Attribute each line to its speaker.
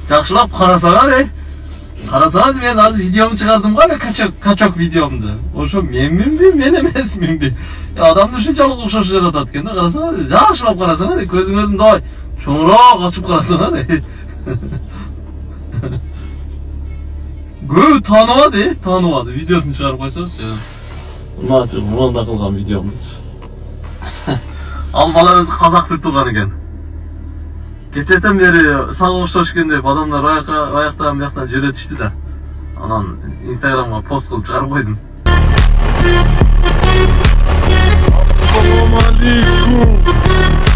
Speaker 1: Жакшылап карасаңар, Карасаңар, мен азыр видеомду чыгардым го, качок видеомду. Ошо менминби, мен эмесминби? Адамды ушунчалык окшош жаратат экен да, карасаңар. Жакшылап карасаңар, көзүңөрдү давай чоңураак ачып карасаңар. Көбү тааныбады, видеосун чыгарып койсочу. Мында кылган видеомду. Ал бала өзү казак деп турган экен. Кечетен бери сага окшош экен деп адамдар аяктан бияктан жөнөтүштү да. Анан Инстаграмга пост кылып чыгарып койдум. Ассаламу алейкум.